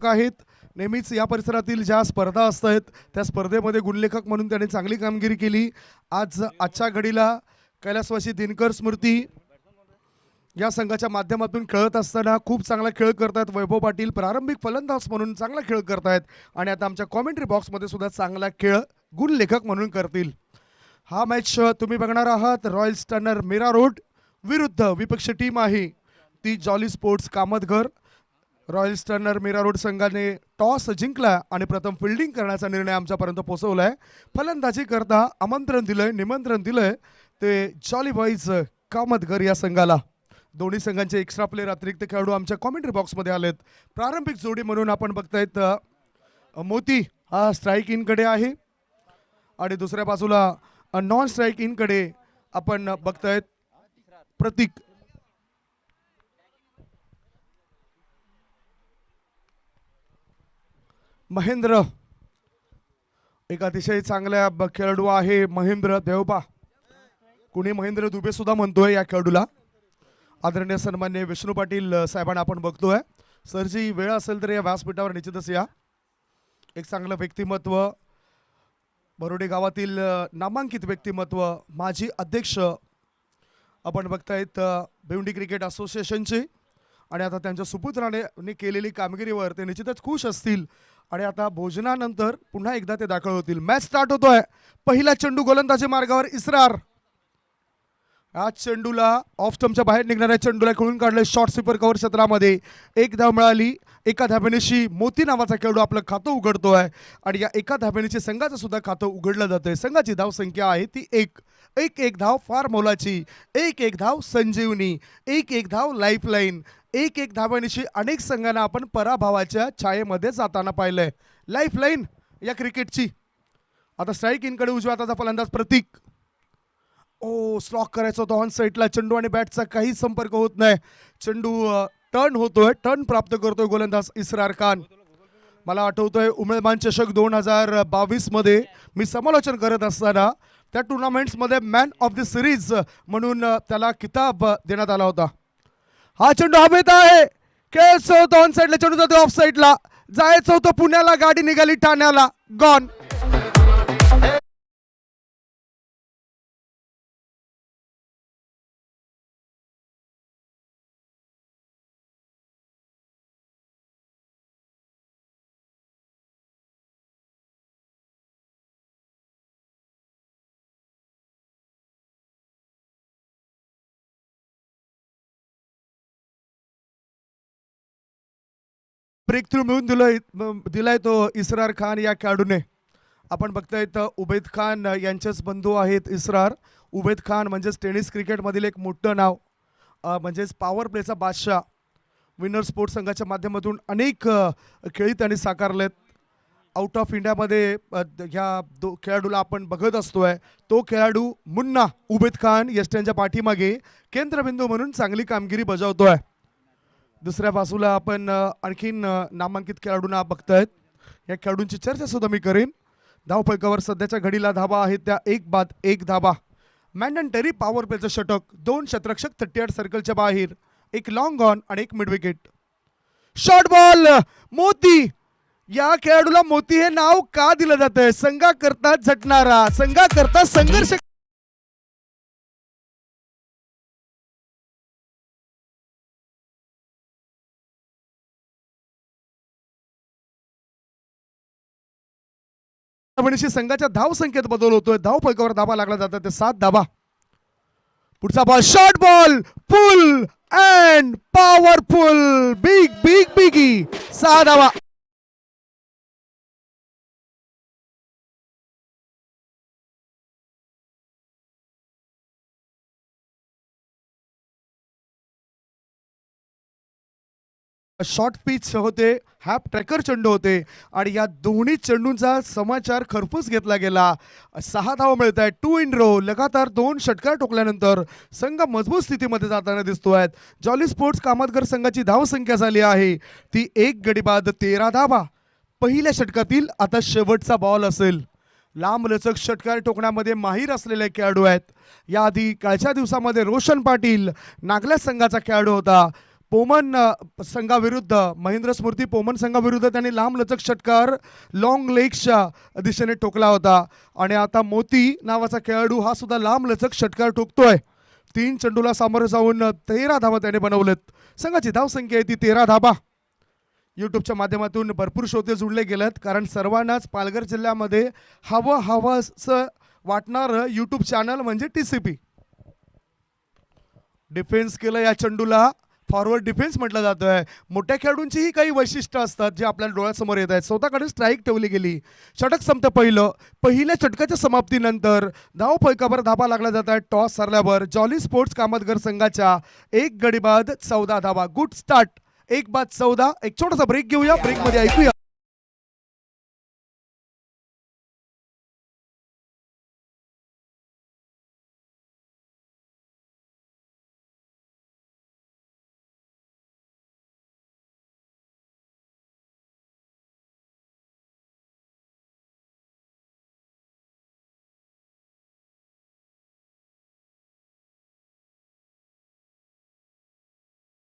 आहेत. नेहमीच या परिसरातील ज्या स्पर्धा असतात त्या स्पर्धेमध्ये गुणलेखक म्हणून त्यांनी चांगली कामगिरी केली. आजच्या घडीला कैलासवासी दिनकर स्मृती या संघाच्या माध्यमातून खेळत असताना खूप चांगला खेळ करतात. वैभव पाटील प्रारंभिक फलंदाज म्हणून चांगला खेळ करतायत आणि आता आमच्या कॉमेंट्री बॉक्समध्ये सुद्धा चांगला खेळ गुणलेखक म्हणून करतील. हा मॅच तुम्ही बघणार आहात. रॉयल स्टर्नर मीरा रोड विरुद्ध विपक्ष टीम आहे ती Jolly Sports Kamatghar. Royal Stunner Mira Road संघाने टॉस जिंकला आणि प्रथम फिल्डिंग करण्याचा निर्णय आमच्यापर्यंत पोहोचवलाय. फलंदाजी करता निमंत्रण दिलंय ते जॉली बॉईज कामतघर या संघाला. दोन्ही संघांचे एक्स्ट्रा प्लेयर अतिरिक्त खेळाडू आमच्या कॉमेंट्री बॉक्समध्ये आलेत. प्रारंभिक जोडी म्हणून आपण बघतायत मोती हा स्ट्राईक इनकडे आहे आणि दुसऱ्या बाजूला नॉन स्ट्राईक इनकडे आपण बघतायत प्रतीक. महेंद्र एक अतिशय चांगला खेळाडू आहे. महेंद्र देवबा, कुणी महेंद्र दुबे सुद्धा म्हणतोय या खेळाडूला. आदरणीय सन्मान्य विष्णू पाटील साहेबांना आपण बघतोय. सरजी वेळ असेल तर या व्यासपीठावर निश्चितच या. एक चांगलं व्यक्तिमत्व, बरोडे गावातील नामांकित व्यक्तिमत्व, माजी अध्यक्ष आपण बघतायत भिवंडी क्रिकेट असोसिएशनचे आणि आता त्यांच्या सुपुत्राने केलेली कामगिरीवर ते निश्चितच खुश असतील आणि आता भोजनानंतर पुन्हा एकदा ते दाखल होतील. मॅच स्टार्ट होतोय. पहिला चेंडू गोलंदाजी मार्गावर इसरार. आज चेंडूला ऑफ स्टंपच्या बाहेर निघणाऱ्या चेंडूला खेळून काढले शॉर्ट स्वीपर कव्हर क्षेत्रामध्ये. एक धाव मिळाली. एका धाब्यानिशी मोती नावाचा खेळाडू आपलं खातं उघडतोय आणि या एका धाब्यानिशी संघाचं सुद्धा खातं उघडलं जातंय. संघाची धाव संख्या आहे ती एक धाव फार मोलाची, एक धाव संजीवनी, एक धाव लाईफलाईन. एक धाब्यानिशी अनेक संघांना आपण पराभवाच्या छायेमध्ये जाताना पाहिलंय. लाईफलाईन या क्रिकेटची. आता स्ट्राईक इनकडे उजव्या हाताचा फलंदाज प्रतीक. स्लॉक करायचा होता ऑन साईडला. चेंडू आणि बॅटचा काही संपर्क होत नाही. चेंडू टर्न होतोय, टर्न प्राप्त करतोय गोलंदाज इसरार खान. मला आठवतोय उमेळमान चषक 2022 मध्ये मी समालोचन करत असताना त्या टुर्नामेंट्समध्ये मॅन ऑफ द सिरीज म्हणून त्याला किताब देण्यात आला होता. हा चेंडू हवेत आहे. खेळायचं होतं ऑन साईडला, चेंडू जातो ऑफ साईडला. जायचं होतं पुण्याला, गाडी निघाली ठाण्याला. गॉन. ब्रेक थ्रू मिळून दिलाय तो इसरार खान या खेळाडूने. आपण बघतायत उबैद खान यांचेच बंधू आहेत इसरार. उबैद खान म्हणजेच टेनिस क्रिकेटमधील एक मोठं नाव, म्हणजेच पॉवर प्लेचा बादशाह. विनर स्पोर्ट्स संघाच्या माध्यमातून अनेक खेळी त्यांनी साकारलेत. आउट ऑफ इंडियामध्ये ह्या खेळाडूला आपण बघत असतोय. तो खेळाडू मुन्ना उबैद खान यष्ट्यांच्या पाठीमागे केंद्रबिंदू म्हणून चांगली कामगिरी बजावतोय. दुसऱ्या बाजूला आपण आणखीन नामांकित खेळाडूंना बघतायत. या खेळाडूंची चर्चा सुद्धा मी करेन. धावफलकावर सध्याच्या घडीला धाबा आहेत त्या 1 धाबा. मॅन्डेटरी पॉवर प्लेचं षटक, 2 शतरक्षक 38 सर्कलच्या बाहेर, एक लॉंग ऑन आणि एक मिड विकेट. शॉर्ट बॉल मोती. या खेळाडूला मोती हे नाव का दिलं जातंय? संघाकरता झटणारा, संघाकरता संघर्ष संघाच्या धाव संख्येत बदल होतोय. धाव फलकावर धाबा लागला जातात ते 7 धाबा. पुढचा ball short ball, full and powerful, बिगी 6 धाबा. शॉर्ट पिच होते, हॅप ट्रॅकर चेंडू होते आणि या दोन्ही चेंडूंचा समाचार खरपूस घेतला गेला. 6 धावा मिळत आहेत. 2 इन रो. लगातार 2 षटकार ठोकल्यानंतर संघ मजबूत स्थितीमध्ये जाताना दिसतोय. जॉली स्पोर्ट्स कामतघर संघाची धाव संख्या झाली आहे ती 1 गडी बाद 13 धावा. पहिल्या षटकातील आता शेवटचा बॉल असेल. लांबलचक षटकार ठोकण्यामध्ये माहीर असलेले खेळाडू आहेत. याआधी कालच्या दिवसामध्ये रोशन पाटील नागल्या संघाचा खेळाडू होता. पोमन संघाविरुद्ध महेंद्र स्मृती पोमन संघाविरुद्ध त्यांनी लांब लचक षटकार लॉंग लेग्सच्या दिशेने ठोकला होता आणि आता मोती नावाचा खेळाडू हा सुद्धा लांब लचक षटकार ठोकतोय. 3 चेंडूला सामोरे जाऊन 13 धावा त्याने बनवलेत. संघाची धावसंख्या आहे ती 13 धावा. यूट्यूबच्या माध्यमातून भरपूर श्रोते जुळले गेलेत कारण सर्वांनाच पालघर जिल्ह्यामध्ये हवंसं वाटणारं यूट्यूब चॅनल म्हणजे TCP. डिफेन्स केलं या चेंडूला. फॉरवर्ड डिफेन्स म्हटलं जातोय. मोठ्या खेळाडूंचीही काही वैशिष्ट्य असतात जे आपल्याला डोळ्यासमोर येत आहेत. स्वतःकडे स्ट्राईक ठेवली गेली. षटक संपतं पहिल्या षटकाच्या समाप्तीनंतर धाव फलकावर धाबा लागला जात आहे. टॉस हरल्यावर जॉली स्पोर्ट्स कामतगर संघाच्या 1 गडी बाद 14 धावा. Good start. 1 बाद 14. एक छोटासा ब्रेक घेऊया. ब्रेकमध्ये ऐकूया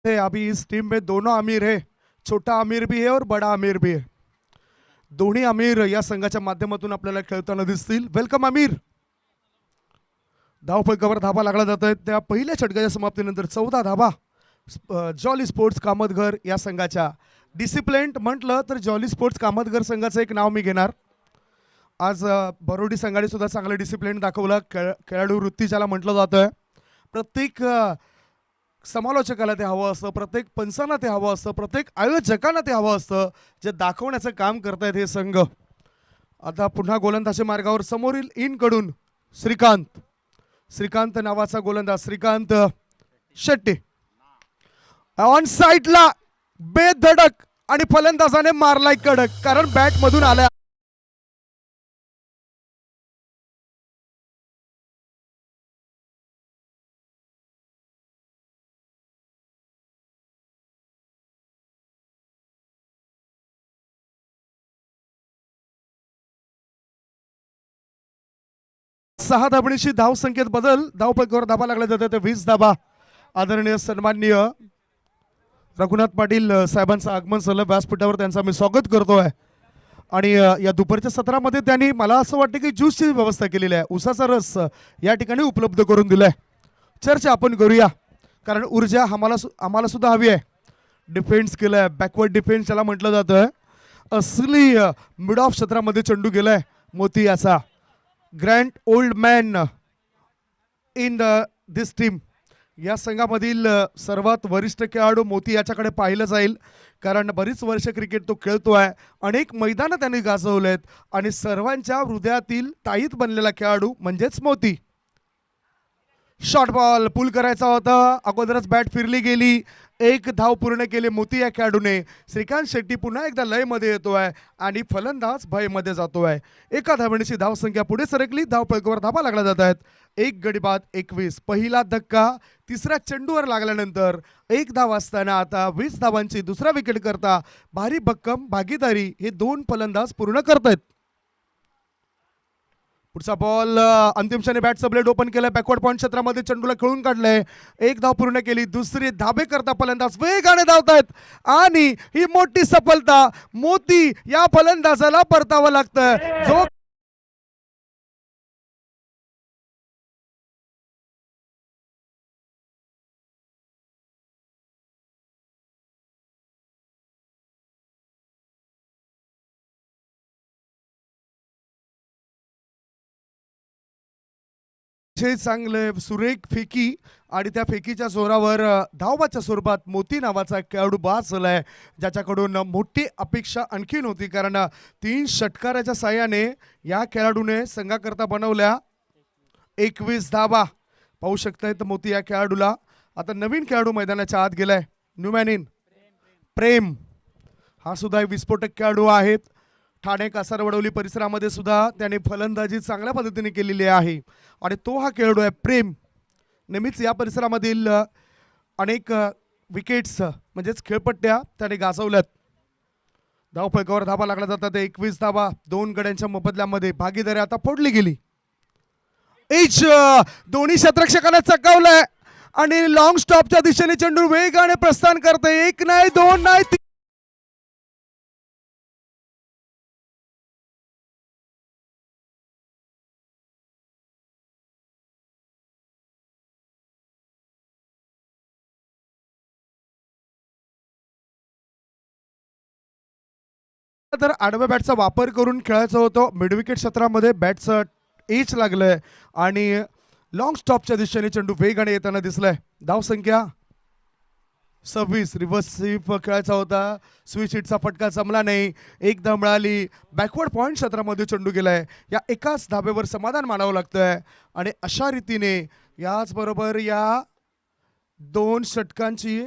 अभी इस टीम में दोनों आमिर है. छोटा आमिर भी है और बड़ा आमिर भी है. दोन्ही आमिर या संघाच्या माध्यमातून आपल्याला खेळताना दिसतील. वेलकम आमिर. धाव फलकावर धाबा लागला जात आहेत. त्या पहिल्या षटकाच्या समाप्तीनंतर 14 धाबा जॉली स्पोर्ट्स कामतघर या संघाच्या. डिसिप्लिन्ड म्हटलं तर जॉली स्पोर्ट्स कामतघर संघाचं एक नाव मी घेणार. आज बरोडी संघाने सुद्धा चांगलं डिसिप्लिन दाखवलं. खेळाडू वृत्ती ज्याला म्हटलं जातं. प्रत्येक समालोचकाला ते हवं असतं, प्रत्येक पंचांना ते हवं असतं, प्रत्येक आयोजकांना ते हवं असतं जे दाखवण्याचं काम करतायत हे संघ. आता पुन्हा गोलंदाजी मार्गावर समोरील इनकडून श्रीकांत नावाचा गोलंदाज श्रीकांत शेट्टी ऑन साईडला बेधडक आणि फलंदाजाने मारलाय कडक कारण बॅट मधून आलाय. सहा धाबणीची धाव संख्येत बदल. धाव फलकावर धाबा लागला जातात 20 धाबा. आदरणीय सन्माननीय रघुनाथ पाटील साहेबांचं आगमन झालं. व्यासपीठावर त्यांचं मी स्वागत करतोय. आणि या दुपारच्या सत्रामध्ये त्यांनी मला असं वाटतं की ज्यूसची व्यवस्था केलेली आहे. उसाचा रस या ठिकाणी उपलब्ध करून दिलाय. चर्चा आपण करूया कारण ऊर्जा आम्हाला सुद्धा हवी आहे. डिफेन्स केलाय. बॅकवर्ड डिफेन्स ज्याला म्हटलं जातं. असली मिड ऑफ क्षेत्रामध्ये चेंडू गेलाय मोती याचा. Grand old man in this team. या संघामधील सर्वात वरिष्ठ खेळाडू मोती याच्याकडे पाहिलं जाईल कारण बरीच वर्ष क्रिकेट तो खेळतोय. अनेक मैदानं त्यांनी गाजवलेत आणि सर्वांच्या हृदयातील ताईत बनलेला खेळाडू म्हणजेच मोती. शॉर्ट बॉल पुल करायचा होता. अगोदरच बॅट फिरली गेली. 1 धाव पूर्ण केली मोती या खेळाडूने. श्रीकांत शेट्टी पुन्हा एकदा लयमध्ये येतोय आणि फलंदाज भयमध्ये जातोय. 1 धावणीची धावसंख्या पुढे सरकली. धाव फलकावर धाबा लागला जात आहेत. 1 गडी बाद 21. पहिला धक्का तिसऱ्या चेंडूवर लागल्यानंतर 1 धाव असताना आता 20 धावांची दुसरा विकेट करता भारी भक्कम भागीदारी हे 2 फलंदाज पूर्ण करतायत. पुढचा बॉल अंतिम क्षणी बॅटचं ब्लेड ओपन केलं. बॅकवर्ड पॉइंट क्षेत्रामध्ये चेंडूला खेळून काढलंय. 1 धाव पूर्ण केली. दुसरी धाबे करता फलंदाज वेगाने धावतायत आणि ही मोठी सफलता मोती या फलंदाजाला परतावं लागतं. जो चांगले सुरेख फेकी आणि त्या फेकीच्या जोरावर धावबाच्या स्वरूपात मोती नावाचा खेळाडू बाद झालाय ज्याच्याकडून मोठी अपेक्षा आणखीन होती कारण 3 षटकाराच्या साह्याने या खेळाडूने संघाकरता बनवल्या 21 धावा. पाहू शकतायत मोती या खेळाडूला. आता नवीन खेळाडू मैदानाच्या आत गेलाय. न्यूमॅन इन प्रेम हा सुद्धा विस्फोटक खेळाडू आहेत. ठाणे कासारवडवली परिसरामध्ये सुद्धा त्याने फलंदाजी चांगल्या पद्धतीने केलेली आहे आणि तो हा खेळाडू आहे प्रेम. नेहमीच या परिसरामधील अनेक विकेट्स म्हणजेच खेळपट्ट्या त्याने गाजवल्यात. धाव फलकावर धाबा लागला जातात. 21 धाबा 2 गड्यांच्या मोबदल्यामध्ये. भागीदारी आता फोडली गेली. दोन्ही क्षेत्ररक्षकांना चकावलंय आणि लॉंग स्टॉपच्या दिशेने चेंडू वेगाने प्रस्थान करते. एक नाही, दोन नाही, तर आडव्या बॅटचा वापर करून खेळायचं होतं. मिडविकेट क्षेत्रामध्ये बॅटचं एच लागलंय आणि लॉंग स्टॉपच्या दिशेने चेंडू वेगाने येताना दिसलाय. धाव संख्या 26. रिव्हर्स स्वीप खेळायचा होता. स्विच हिटचा फटका जमला नाही. एक धाव मिळाली. बॅकवर्ड पॉईंट क्षेत्रामध्ये चेंडू गेलाय. या एकाच धाब्यावर समाधान मानावं लागतंय आणि अशा रीतीने याचबरोबर या 2 षटकांची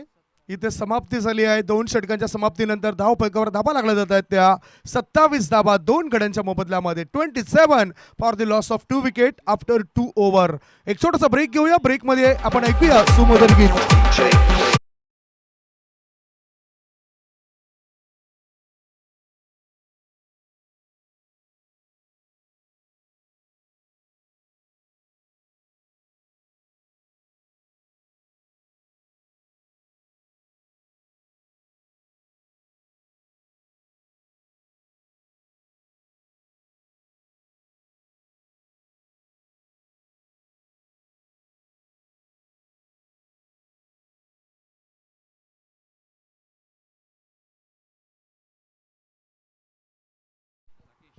इथे समाप्ती झाली आहे. 2 षटकांच्या समाप्तीनंतर धाव फलकावर धाबा लागल्या जात आहेत. त्या 27 धाबा 2 गड्यांच्या मोबदल्यामध्ये. 27 for the loss of 2 wicket after 2 over. एक छोटासा ब्रेक घेऊया. ब्रेकमध्ये आपण ऐकूया सुमोदन गीत.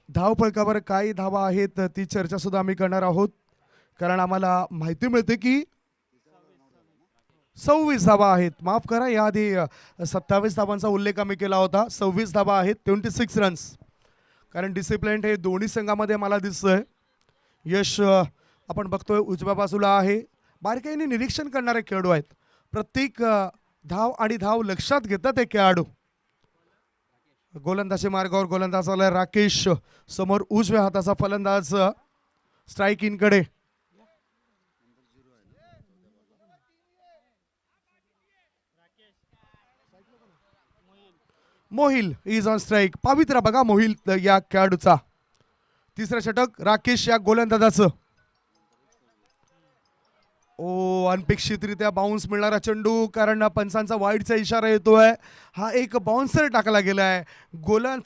धाव फलकावर काही धावा आहेत ती चर्चा सुद्धा आम्ही करणार आहोत. कारण आम्हाला माहिती मिळते की 26 धावा आहेत. माफ करा, याआधी 27 धावांचा उल्लेख आम्ही केला होता. 26 धावा आहेत. 26 रन्स. कारण डिसिप्लिन हे दोन्ही संघामध्ये मला दिसतंय. यश आपण बघतोय उजव्या बाजूला आहे. बारकाईने निरीक्षण करणारे खेळाडू आहेत. प्रत्येक धाव आणि धाव लक्षात घेतात हे खेळाडू. गोलंदाजी मार्गावर गोलंदाज आलाय राकेश. समोर उजव्या हाताचा फलंदाज स्ट्राईक इन कडे. Mohil is on strike. पवित्र बघा मोहिल या खेळाडूचा. तिसरं षटक राकेश या गोलंदाजाचं. ओ, अनपेक्षितरित्या बाउन्स मिळणारा चेंडू. कारण पंचांचा वाईडचा इशारा येतोय. हा एक बाउन्सर टाकला गेलाय.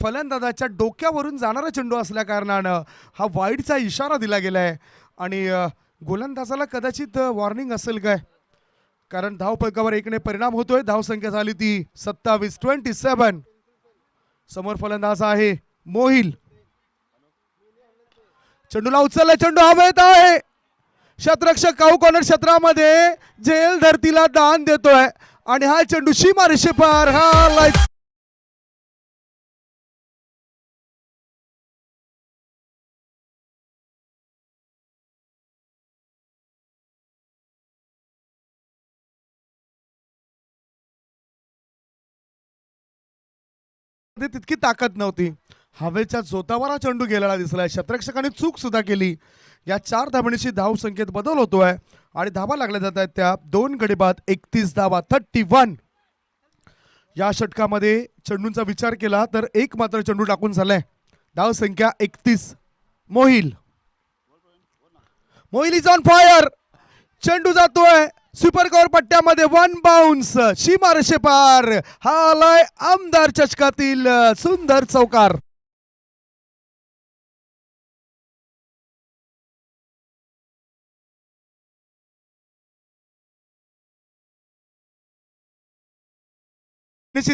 फलंदाजाच्या डोक्यावरून जाणारा चेंडू असल्या कारणानं हा वाईडचा इशारा दिला गेलाय आणि गोलंदाजाला कदाचित वॉर्निंग असेल काय. कारण धाव फलकावर एकने परिणाम होतोय. धाव संख्या झाली ती 27. 27. समोर फलंदाज आहे मोहिल. चेंडूला उचलला. चेंडू हवेत आहे. क्षेत्ररक्षक काऊ कॉर्नर क्षेत्रामध्ये झेल धरतीला दान देतोय आणि हा चेंडू सीमा रेषेपार. हा लाईट तितकी ताकद नव्हती. हवेच्या जोतावर हा चेंडू गेलेला दिसलाय. क्षेत्ररक्षकाने चूक सुद्धा केली. या 4 धाबणीची धाव संख्येत बदल होतोय आणि धाबा लागल्या जात आहेत त्या 2 गडी बाद 31 धावा. 31. या षटकामध्ये चेंडूंचा विचार केला तर एक मात्र चेंडू टाकून झालाय. धाव संख्या 31. Mohil is on fire. चेंडू जातोय सुपर कव्हर पट्ट्यामध्ये. 1 बाउन्स. सीमा रेषेपार. हा आलाय आमदार चषकातील सुंदर चौकार.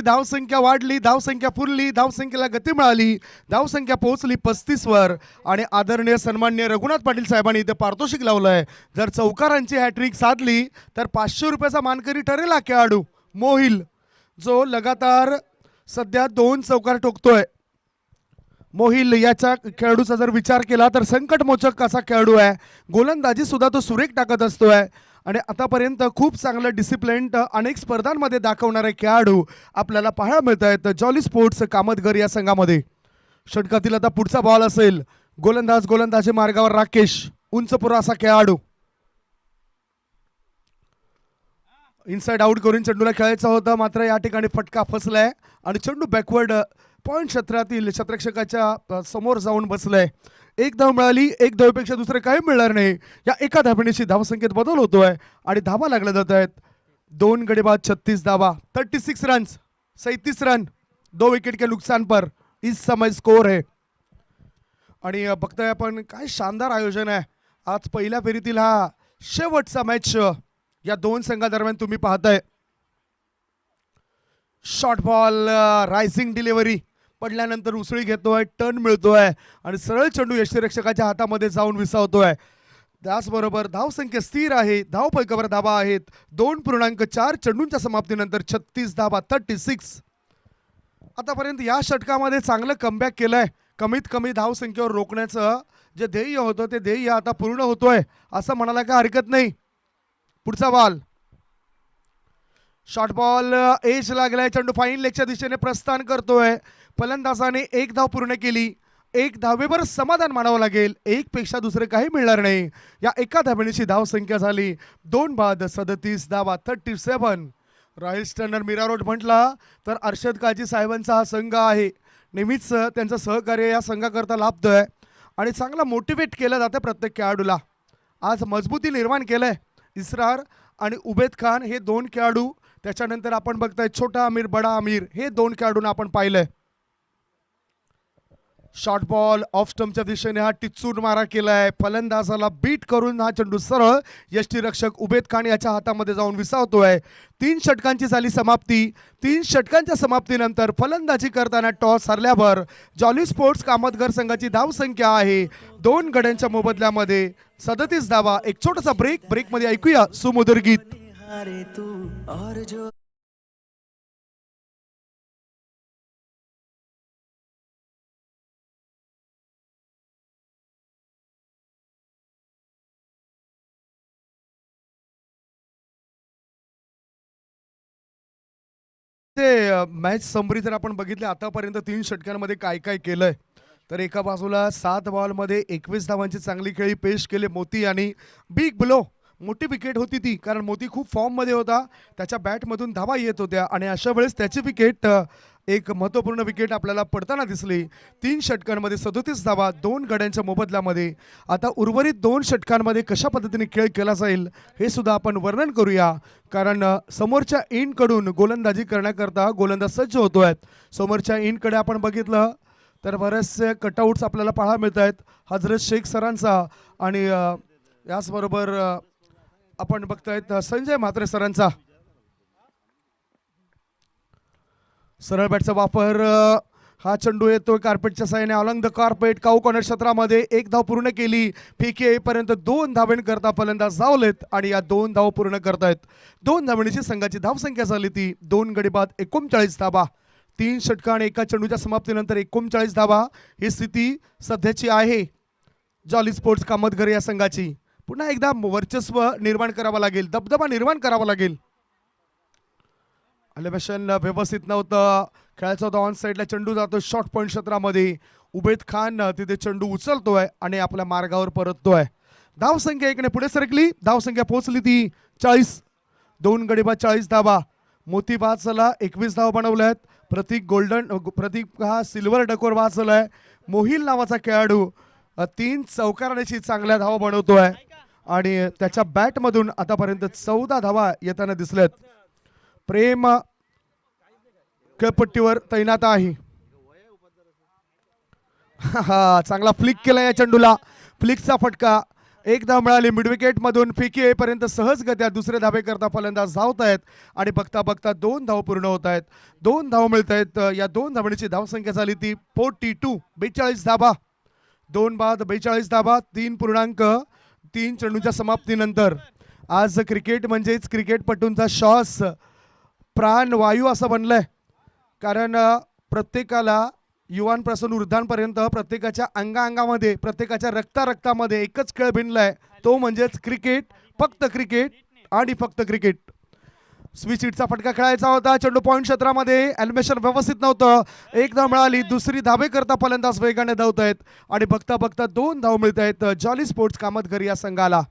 धाव संख्या वाढली. धाव संख्या फुलली. धाव संख्येला गती मिळाली. धाव संख्या पोहोचली 35 वर आणि आदरणीय सन्माननीय रघुनाथ पाटील साहेबांनी इथे पारितोषिक लावलंय. जर चौकारांची हॅट्रिक साधली तर 500 रुपयाचा मानकरी ठरेल हा खेळाडू मोहिल, जो लगातार सध्या 2 चौकार ठोकतोय. मोहिल याच्या खेळाडूचा जर विचार केला तर संकटमोचक असा खेळाडू आहे. गोलंदाजी सुद्धा तो सुरेख टाकत असतोय आणि आतापर्यंत खूप चांगलं डिसिप्लिन अनेक स्पर्धांमध्ये दाखवणारे खेळाडू आपल्याला पाहायला मिळत आहेत जॉली स्पोर्ट्स कामतगर या संघामध्ये. षटकातील आता पुढचा बॉल असेल. गोलंदाजी मार्गावर राकेश. उंच पुरा असा खेळाडू. इनसाइड आउट करून चेंडूला खेळायचा होता, मात्र या ठिकाणी फटका फसलाय आणि चेंडू बॅकवर्ड पॉइंट क्षेत्रातील क्षेत्ररक्षकाच्या समोर जाऊन बसलंय. एक धाव मिळाली, एक धावेपेक्षा दुसरे काही मिळणार नाही. या एका धावणीची धावसंख्येत बदल होतोय आणि धावा लागल्या जात आहेत. 2 गडी बाद 36 धावा, 36 रन्स, 37 रन, 2 विकेट के नुकसान पर इस समय स्कोर है. आणि बघताय आपण काय शानदार आयोजन आहे. आज पहिल्या फेरीतील हा शेवटचा मॅच या दोन संघादरम्यान तुम्ही पाहताय. शॉर्ट बॉल, रायझिंग डिलिव्हरी, पडल्यानंतर उसळी घेतोय, टर्न मिळतोय आणि सरळ चेंडू यष्टीरक्षकाच्या हातामध्ये जाऊन विसावतोय. त्याचबरोबर धावसंख्या स्थिर आहे. धावफलकावर धावा आहेत 2.4 चेंडूंच्या समाप्तीनंतर 36 धावा, 36. आतापर्यंत या षटकामध्ये चांगलं कमबॅक केलंय. कमीत कमी धावसंख्येवर रोखण्याचं जे ध्येय होतं ते ध्येय आता पूर्ण होतोय असं म्हणायला काय हरकत नाही. पुढचा बॉल, शॉर्ट बॉल, एज लागलाय. चेंडू फाईन लेगच्या दिशेने प्रस्थान करतोय. फलंदाजाने एक धाव पूर्ण केली. एक धावेवर समाधान मानावं लागेल. एक पेक्षा दुसरे काही मिळणार नाही. या एका धावेची धावसंख्या झाली 2 बाद 37 धावा, 37. राहिल स्टर्नर मीरा रोड म्हटला तर अर्शद काजी साहेबांचा हा संघ आहे. नेहमीच त्यांचं सहकार्य या संघाकरता लाभतोय आणि चांगला मोटिवेट केलं जातं प्रत्येक खेळाडूला. आज मजबूती निर्माण केलंय. इसरार आणि उबेद खान हे 2 खेळाडू, त्याच्यानंतर आपण बघताय छोटा आमिर, बडा आमिर, हे 2 खेळाडूंना आपण पाहिलंय. शॉर्ट बॉल ऑफ स्टंपच्या दिशेने हा टिचून मारा केलाय. फलंदाजाला बीट करून हा चेंडू सरळ यष्टीरक्षक उबेद खान याच्या हातामध्ये जाऊन विसावतोय. 3 षटकांची झाली समाप्ती. 3 षटकांच्या समाप्तीनंतर फलंदाजी करताना टॉस हरल्यावर जॉली स्पोर्ट्स कामतगर संघाची धावसंख्या आहे 2 गड्यांच्या मोबदल्यामध्ये 37 धावा. एक छोटासा ब्रेकमध्ये ऐकूया सुमधुर गीत. ते मॅच समरी जर आपण बघितले आतापर्यंत 3 षटकांमध्ये काय काय केलंय तर एका बाजूला 7 बॉलमध्ये 21 धावांची चांगली खेळी पेश केले मोती आणि बिग ब्लो. मोठी विकेट होती ती, कारण मोती खूप फॉर्ममध्ये होता. त्याच्या बॅटमधून धावा येत होत्या आणि अशा वेळेस त्याची विकेट एक महत्त्वपूर्ण विकेट आपल्याला पडताना दिसली. 3 षटकांमध्ये 37 धावा 2 गड्यांच्या मोबदल्यामध्ये. आता उर्वरित 2 षटकांमध्ये कशा पद्धतीने खेळ केला जाईल हे सुद्धा आपण वर्णन करूया, कारण समोरच्या इनकडून गोलंदाजी करण्याकरता गोलंदाज सज्ज होतोय. समोरच्या इनकडे आपण बघितलं तर बरेचसे कटआउट्स आपल्याला पाहायला मिळत आहेत. हजरत शेख सरांचा आणि याचबरोबर आपण बघतायत संजय म्हात्रे सरांचा. सरळ बॅटचा वापर, हा चेंडू येतोय कार्पेटच्या साहाय्याने along the carpet. Cow corner क्षेत्रामध्ये 1 धाव पूर्ण केली. फेकी येईपर्यंत 2 धावेंकरता फलंदाज धावलेत आणि या 2 धाव पूर्ण करतायत. 2 धावेची संघाची धावसंख्या झाली ती 2 गडी बाद 39 धावा. 3 षटका आणि एका चेंडूच्या समाप्तीनंतर 39 धावा ही स्थिती सध्याची आहे जॉली स्पोर्ट्स कामतगर या संघाची. पुन्हा एकदा वर्चस्व निर्माण करावं लागेल, दबदबा निर्माण करावा लागेल. एलिव्हेशन व्यवस्थित नव्हतं. खेळाचा होता ऑन साईडला, चेंडू जातो शॉर्ट पॉईंट क्षेत्रामध्ये. उबेद खान तिथे चेंडू उचलतोय आणि आपल्या मार्गावर परततोय. धावसंख्या 1 ने पुढे सरकली. धावसंख्या पोहोचली ती 40. 2 गडी बाद 40 धावा. मोती वाचला 21 धावा बनवल्यात. प्रतीक हा सिल्वर डकोर वाचलाय. मोहिल नावाचा खेळाडू 3 चौकारांची चांगल्या धावा बनवतोय आणि त्याच्या बॅटमधून आतापर्यंत 14 धावा येताना दिसल्यात. प्रेम खेळपट्टीवर तैनात आहे. हा चांगला फ्लिक केला या चेंडूला. फ्लिकचा फटका. 1 धाव मिळाली. मिडविकेट मधून फेकी येईपर्यंत सहजगत्या दुसरे धावे करता फलंदाज धावत आहेत आणि बघता बघता 2 धाव पूर्ण होत आहेत. 2 धाव मिळत आहेत. या 2 धावांची धावसंख्या झाली ती 42. 42 धावा. 2 बाद 42 धावा 3.3 चेंडूच्या समाप्तीनंतर. आज क्रिकेट म्हणजेच क्रिकेटपटूंचा श्वास, प्राण, वायू असं बनलंय. कारण प्रत्येकाला युवांपासून वृद्धांपर्यंत प्रत्येकाच्या अंगामध्ये, प्रत्येकाच्या रक्तामध्ये एकच खेळ भिनलाय, तो म्हणजेच क्रिकेट. फक्त क्रिकेट आणि फक्त क्रिकेट. स्विच हिटचा फटका खेळायचा होता. चेंडू पॉईंट क्षेत्रामध्ये. एलिमिनेशन व्यवस्थित नव्हतं. 1 धाव मिळाली. दुसरी धावे करता फलंदाज वेगाने धावत आहेत आणि बघता बघता 2 धाव मिळत आहेत जॉली स्पोर्ट्स कामतगर या संघाला.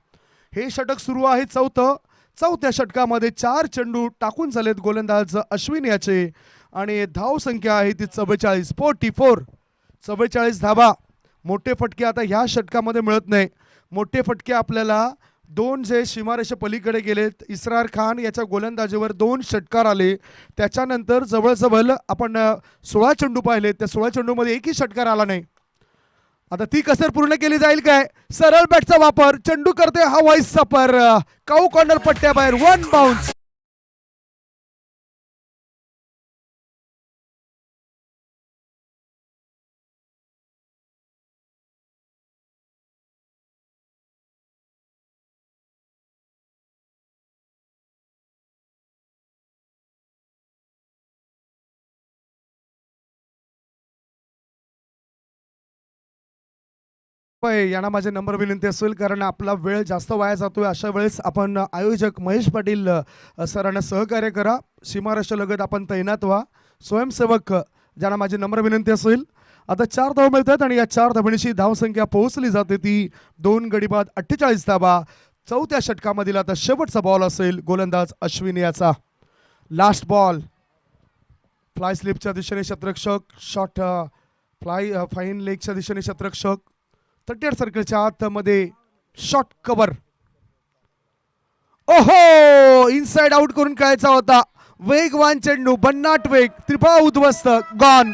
हे षटक सुरू आहे 4थं. चौथ्या षटकामध्ये 4 चेंडू टाकून झालेत गोलंदाज अश्विन याचे आणि धाव संख्या आहे ती 44. 44 धावा. मोठे फटके आता ह्या षटकामध्ये मिळत नाही. मोठे फटके आपल्याला दोन जे सीमारेषे पलीकडे गेलेत, इसरार खान याच्या गोलंदाजीवर 2 षटकार आले. त्याच्यानंतर जवळजवळ आपण 16 चेंडू पाहिले, त्या 16 चेंडूमध्ये एकही षटकार आला नाही. आता ती कसर पूर्ण केली जाईल काय? सरळ बॅटचा वापर, चेंडू करते हा वाईस सपर, काऊ कॉर्नर पट्ट्याबाहेर, 1 बाउन्स. यांना माझे नंबर विनंती असेल, कारण आपला वेळ जास्त वाया जातोय. अशा वेळेस आपण आयोजक महेश पाटील सरांना सहकार्य करा. सीमारेषा लगत आपण तैनात व्हा. स्वयंसेवक ज्यांना माझी नंबर विनंती असेल. आता 4 धाव मिळतात आणि या 4 धावांची धावसंख्या पोहोचली जाते ती 2 गडी बाद 48 धावा. चौथ्या षटकामधील आता शेवटचा बॉल असेल गोलंदाज अश्विन याचा. Last ball. फ्लाय स्लिपच्या दिशेने क्षेत्ररक्षक, शॉट फाईन लेगच्या दिशेने क्षेत्ररक्षक, 38 सर्कलच्या आतमध्ये शॉट कव्हर. ओहो, इनसाइड आउट करून खेळायचा होता. वेगवान चेंडू, भन्नाट वेग, त्रिफळा उद्ध्वस्त, गॉन.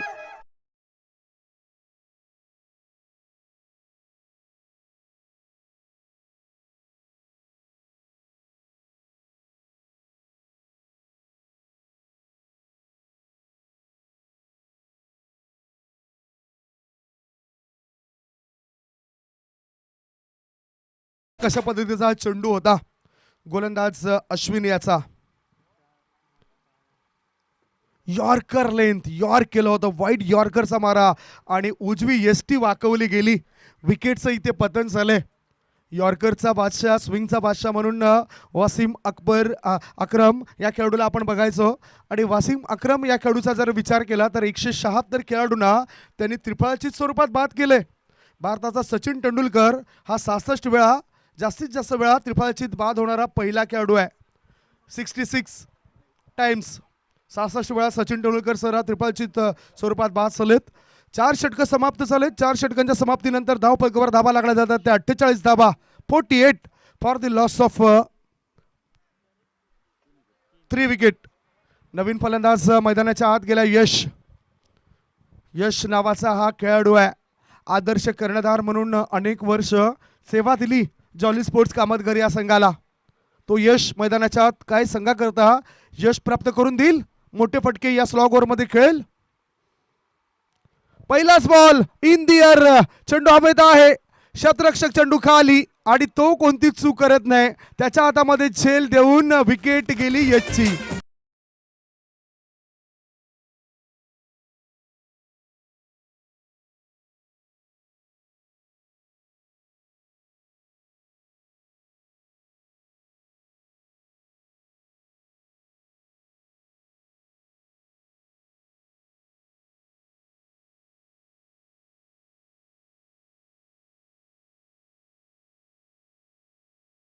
कशा पद्धतीचा चेंडू होता गोलंदाज अश्विन याचा. यॉर्कर लेंथ, यॉर्क केलं होतं, वाईट यॉर्करचा मारा आणि उजवी एसटी वाकवली गेली. विकेटचं इथे पतन झालंय. यॉर्करचा बादशाह, स्विंगचा बादशाह म्हणून वासिम अक्रम या खेळाडूला आपण बघायचो. आणि वासिम अक्रम या खेळाडूचा जर विचार केला तर 176 खेळाडूंना त्यांनी त्रिफळाची स्वरूपात बाद केले. भारताचा सचिन तेंडुलकर हा 66 वेळा, जास्तीत जास्त वेळा त्रिफळाचीत बाद होणारा पहिला खेळाडू आहे. 66 टाइम्स, 66 वेळा सचिन तेंडुलकर सर हा त्रिफळाचीत स्वरूपात बाद झालेत. 4 षटकं समाप्त झालेत. 4 षटकांच्या समाप्तीनंतर धावफलकावर धाबा लागल्या जातात त्या 48 धाबा. 48 for the loss of 3 wicket. नवीन फलंदाज मैदानाच्या आत गेला. यश नावाचा हा खेळाडू आहे. आदर्श कर्णधार म्हणून अनेक वर्ष सेवा दिली जॉली स्पोर्ट्स कामतगर या संघाला. तो यश मैदानाच्या आत काय संघाकरता यश प्राप्त करून देईल? मोठे फटके या स्लॉग ओव्हरमध्ये खेळेल. पहिलाच बॉल इन दी एअर, चेंडू हवेत आहे. क्षेत्ररक्षक चेंडू खाली आणि तो कोणतीच चूक करत नाही. त्याच्या हातामध्ये झेल देऊन विकेट गेली यशची.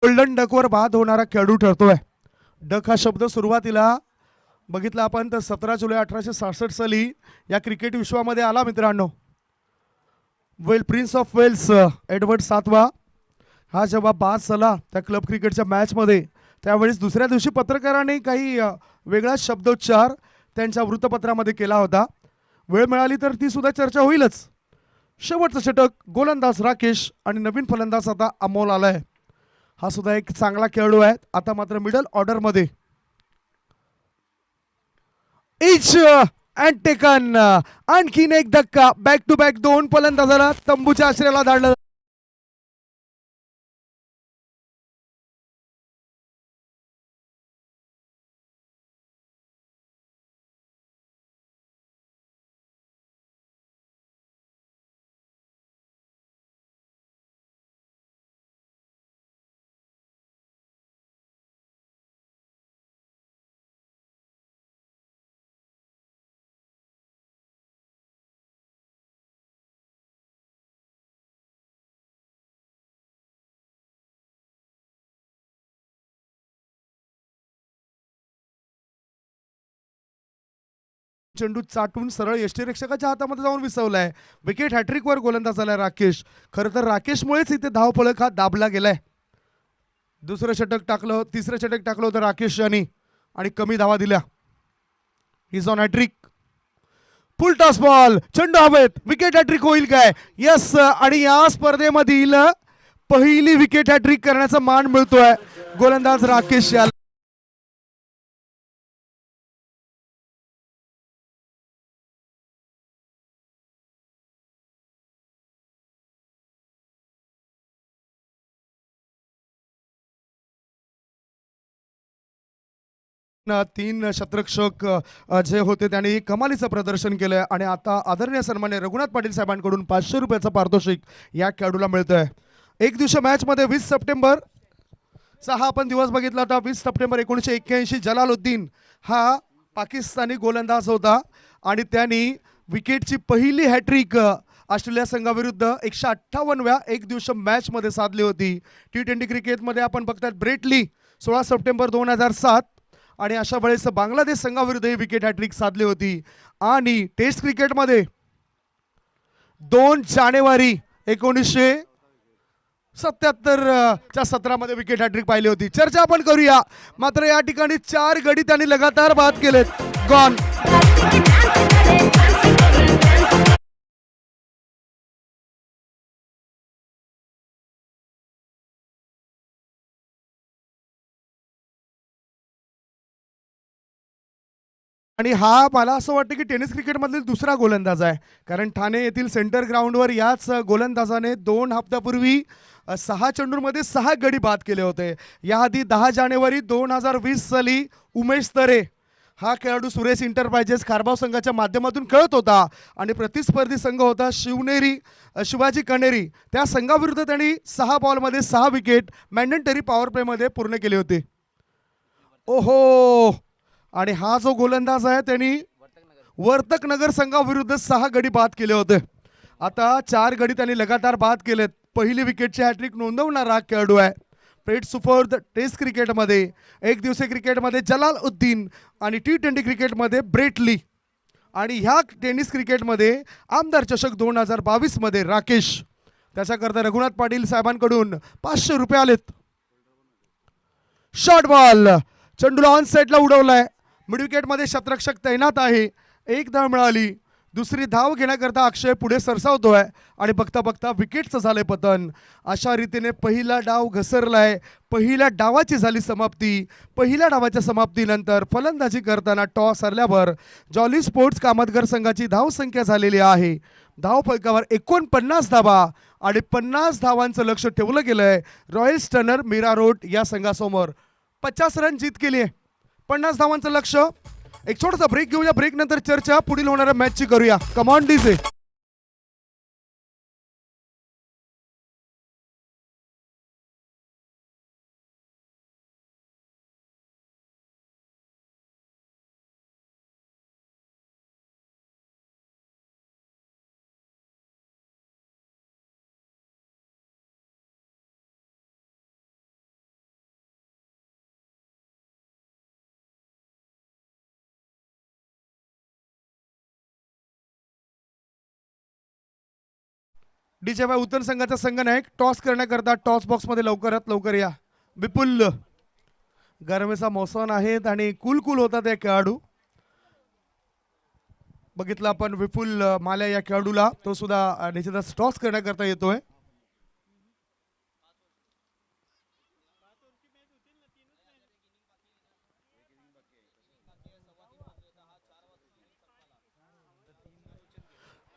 गोल्डन डकवर बाद होणारा खेळाडू ठरतोय. डक हा शब्द सुरुवातीला बघितला आपण तर 17 जुलै 1866 साली या क्रिकेट विश्वामध्ये आला मित्रांनो. प्रिन्स ऑफ वेल्स एडवर्ड 7वा हा जेव्हा बाद झाला त्या क्लब क्रिकेटच्या मॅचमध्ये, त्यावेळेस दुसऱ्या दिवशी पत्रकाराने काही वेगळा शब्दोच्चार त्यांच्या वृत्तपत्रामध्ये केला होता. वेळ मिळाली तर ती सुद्धा चर्चा होईलच. शेवटचं षटक गोलंदाज राकेश आणि नवीन फलंदाज आता अमोल आलाय. हा सुद्धा एक चांगला खेळाडू आहे. आता मात्र मिडल ऑर्डर मध्ये. इच अँड टेकन, आणखीन एक धक्का. बॅक टू बॅक 2 फलंदाजाला तंबूच्या आश्रयाला धाडलं. चेंडू चाटून सरळ यष्टीरक्षकाच्या हातामध्ये जाऊन विसवलाय. विकेट हॅट्रिकवर गोलंदाज झालाय राकेश. खरं तर राकेशमुळेच इथे धावफलक हा दाबला गेलाय. दुसरं षटक टाकलं, तिसरं षटक टाकलं होतं राकेश यांनी आणि कमी धावा दिल्या. Is on hattrick. Full toss ball, चेंडू हवेत, विकेट हॅट्रिक होईल काय? यस. आणि या स्पर्धेमधील पहिली विकेट हॅट्रिक करण्याचा मान मिळतोय गोलंदाज राकेश याला. तीन शतरक्षक जे होते त्यांनी कमालीचं प्रदर्शन केलंय आणि आता आदरणीय सन्मान्य रघुनाथ पाटील साहेबांकडून 500 रुपयाचं पारितोषिक या खेळाडूला मिळतंय. एक दिवशी मॅच मध्ये 20 सप्टेंबर चा हा आपण दिवस बघितला होता. 20 सप्टेंबर 1981 जलालुद्दीन हा पाकिस्तानी गोलंदाज होता आणि त्यांनी विकेटची पहिली हॅट्रिक ऑस्ट्रेलिया संघाविरुद्ध 158व्या एक दिवस मॅच मध्ये साधली होती. T20 क्रिकेटमध्ये आपण बघतात ब्रेटली 16 सप्टेंबर 2007 आणि अशा वेळेस बांगलादेश संघाविरुद्ध ही विकेट हॅट्रिक साधली होती. आणि टेस्ट क्रिकेटमध्ये 2 जानेवारी 1977 च्या सत्रामध्ये विकेट हॅट्रिक पाहिली होती. चर्चा आपण करूया. मात्र या ठिकाणी 4 गडी त्यांनी लगातार बाद केलेत. गॉन. आणि हा मला असं वाटतं की टेनिस क्रिकेटमधील दुसरा गोलंदाज आहे. कारण ठाणे येथील सेंटर ग्राउंडवर याच गोलंदाजाने 2 हप्त्यापूर्वी 6 चेंडूंमध्ये 6 गडी बाद केले होते. याआधी 10 जानेवारी 2020 साली उमेश तरे हा खेळाडू सुरेश इंटरप्राइजेस खारबाव संघाच्या माध्यमातून खेळत होता आणि प्रतिस्पर्धी संघ होता शिवाजी कणेरी. त्या संघाविरुद्ध त्यांनी 6 बॉलमध्ये 6 विकेट मॅन्डेटरी पॉवर प्लेमध्ये पूर्ण केले होते. ओहो. आणि हा जो गोलंदाज आहे त्यांनी वर्तक नगर संघाविरुद्ध 6 गडी बाद केले होते. आता 4 गडी त्यांनी लगातार बाद केलेत. पहिली विकेटची हॅट्रिक नोंदवणारा खेळाडू आहे. प्लेट सुफोर्द टेस्ट क्रिकेटमध्ये, एक दिवसीय क्रिकेटमध्ये जलालुद्दीन आणि T20 क्रिकेटमध्ये ब्रेटली आणि ह्या टेनिस क्रिकेटमध्ये आमदार चषक 2022 मध्ये राकेश. त्याच्याकरता रघुनाथ पाटील साहेबांकडून 500 रुपये आलेत. शॉर्ट बॉल, चेंडूला ऑन साईडला उडवलाय. मिड विकेटमध्ये शतरक्षक तैनात आहे. एक धाव मिळाली. दुसरी धाव घेण्याकरता अक्षय पुढे सरसावतोय आणि बघता बघता विकेटचं झालंय पतन. अशा रीतीने पहिला डाव घसरलाय. पहिल्या डावाची झाली समाप्ती. पहिल्या डावाच्या समाप्तीनंतर फलंदाजी करताना टॉस हरल्यावर जॉली स्पोर्ट्स कामतगर संघाची धावसंख्या झालेली आहे. धावफलकावर 49 धावा आणि 50 धावांचं लक्ष ठेवलं गेलंय रॉयल स्टनर मीरा रोड या संघासमोर. 50 रन जीत केली आहे. 50 धावांचं लक्ष. एक छोटासा ब्रेक घेऊया. ब्रेक नंतर चर्चा पुढील होणाऱ्या मॅचची करूया. Come on DJ. डीजे बाय उत्तर संघाचा संघनायक टॉस करण्याकरता टॉस बॉक्स मध्ये लवकरात लवकर या. विपुल गरमेचा मौसम आहेत आणि कुल होतात या खेळाडू. बघितलं आपण विपुल माल्या या खेळाडूला. तो सुद्धा निश्चितच टॉस करण्याकरता येतोय.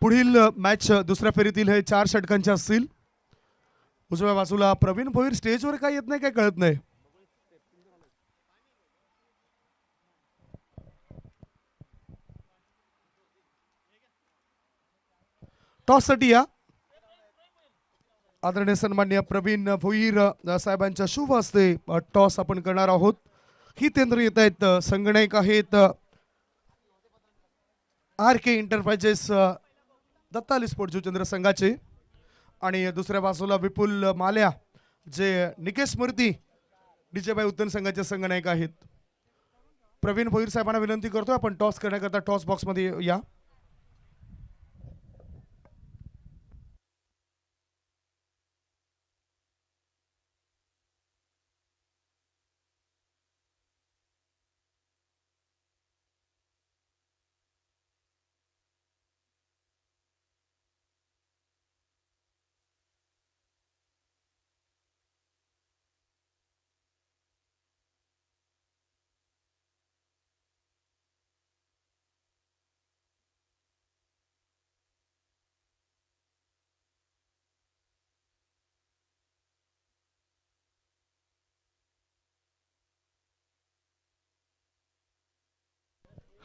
पुढील मॅच दुसऱ्या फेरीतील हे 4 षटकांचे असतील. उजव्या बाजूला प्रवीण भोईर स्टेजवर काय येत नाही काय कळत नाही. टॉस साठी या. आदरणीय सन्मान्य प्रवीण भोईर साहेबांच्या शुभ हस्ते टॉस आपण करणार आहोत. हितेंद्र येत आहेत. संगणक आहेत RK इंटरप्राइजेस दत्ताली स्पोर्ट जुचंद्र संघाचे आणि दुसऱ्या बाजूला विपुल माल्या जे निकेश स्मृती डीजे बाय उत्तन संघाचे संघनायक आहेत. प्रवीण भोईर साहेबांना विनंती करतोय आपण टॉस करण्याकरता टॉस बॉक्समध्ये या.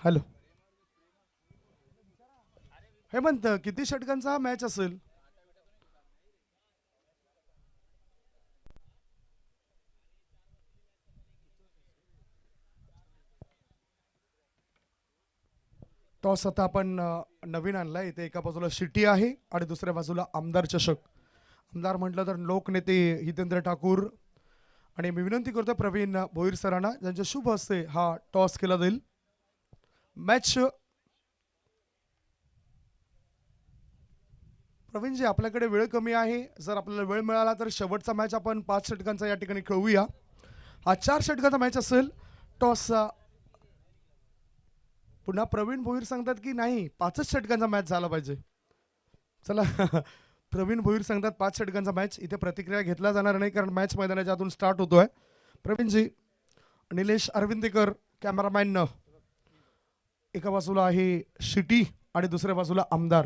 हॅलो हेमंत, किती षटकांचा हा मॅच असेल? टॉस आता आपण नवीन आणलाय. इथे एका बाजूला शिटी आहे आणि दुसऱ्या बाजूला आमदार चषक. आमदार म्हटलं तर लोकनेते हितेंद्र ठाकूर आणि मी विनंती करतो प्रवीण भोईर सरांना ज्यांच्या शुभ हस्ते हा टॉस केला जाईल. मॅच प्रवीणजी, आपल्याकडे वेळ कमी आहे. जर आपल्याला वेळ मिळाला तर शेवटचा मॅच आपण 5 षटकांचा या ठिकाणी खेळूया. हा 4 षटकांचा मॅच असेल. टॉस पुन्हा प्रवीण भोईर सांगतात की नाही 5च षटकांचा मॅच झाला पाहिजे. चला प्रवीण भोईर सांगतात 5 षटकांचा मॅच. इथे प्रतिक्रिया घेतला जाणार नाही कारण मॅच मैदानाच्या आतून स्टार्ट होतोय. प्रवीणजी, निलेश अरविंदेकर कॅमेरामॅन, एका बाजूला आहे शिटी आणि दुसऱ्या बाजूला आमदार.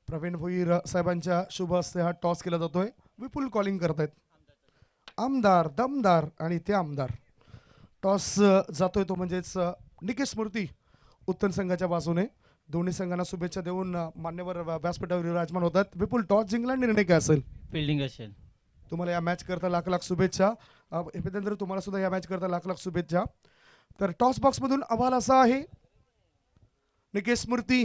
प्रवीण भोईर साहेबांच्या शुभ हस्ते हा टॉस केला जातोय. विपुल कॉलिंग करतायत. आमदार, दमदार आणि ते आमदार. टॉस जातोय तो म्हणजेच निकेश मूर्ती उत्तम संघाच्या बाजूने. दोन्ही संघांना शुभेच्छा देऊन मान्यवर व्यासपीठावर विराजमान होतात. विपुल, टॉस जिंकला, निर्णय काय असेल? फिल्डिंग असेल. तुम्हाला या मॅच करता लाख लाख शुभेच्छा. हितेंद्र, तुम्हाला सुद्धा या मॅच करता लाख लाख शुभेच्छा. तर टॉस बॉक्स मधून अहवाल असा आहे, निकेश मूर्ती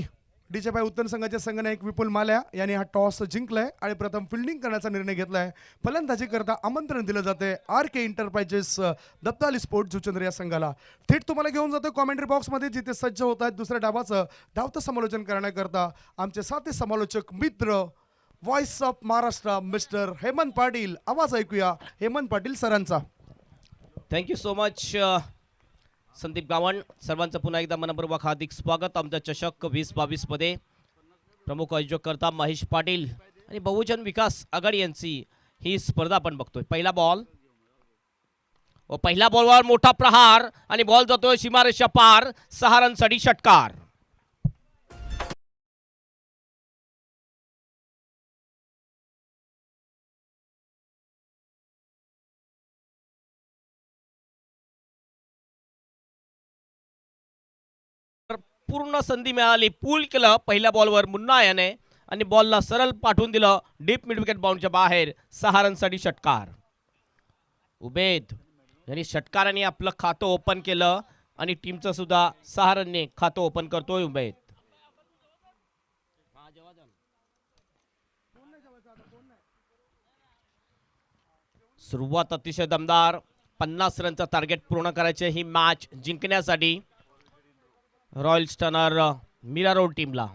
डीजे भाई उत्तम संघाचे संघनायक विपुल माल्या यांनी हा टॉस जिंकलाय आणि प्रथम फिल्डिंग करण्याचा निर्णय घेतलाय. फलंदाजी करता आमंत्रण दिलं जाते आर के एंटरप्राइजेस दत्ताली स्पोर्ट जुचंद्र या संघाला. थेट तुम्हाला घेऊन जातो कॉमेंट्री बॉक्स मध्ये, जिथे सज्ज होत आहेत दुसऱ्या डावाचं धावतं समालोचन करण्याकरता आमचे साथी समालोचक मित्र voice of Maharashtra mister Hemant Patil. आवाज ऐकूया हेमंत पाटील सरांचा. Thank you so much Sandeep Gawan. सर्वांचं पुन्हा एकदा मनपूर्वक हार्दिक स्वागत. आमचा चषक 2022 मध्ये प्रमुख आयोजककर्ता महेश पाटील आणि बहुजन विकास आघाडी यांची ही स्पर्धा आपण बघतोय. पहिला बॉल व पहिल्या बॉलवर मोठा प्रहार आणि बॉल जातोय सीमारेषा पार. 6 रनसाठी षटकार. पूर्ण संधी मिळाली. पूल केलं पहिल्या बॉलवर मुन्ना याने आणि बॉलला सरळ पाठवून दिलं डीप मिड विकेट बाउंडच्या बाहेर. 6 रनसाठी षटकार. उबेद यांनी षटकाराने आपलं खातं ओपन केलं आणि टीमचं सुद्धा 6 रनने खातं ओपन करतोय उबेद. सुरुवात अतिशय दमदार. 50 रनचं टार्गेट पूर्ण करायचे ही मॅच जिंकण्यासाठी रॉयल स्टनर मीरा रोड टीमला.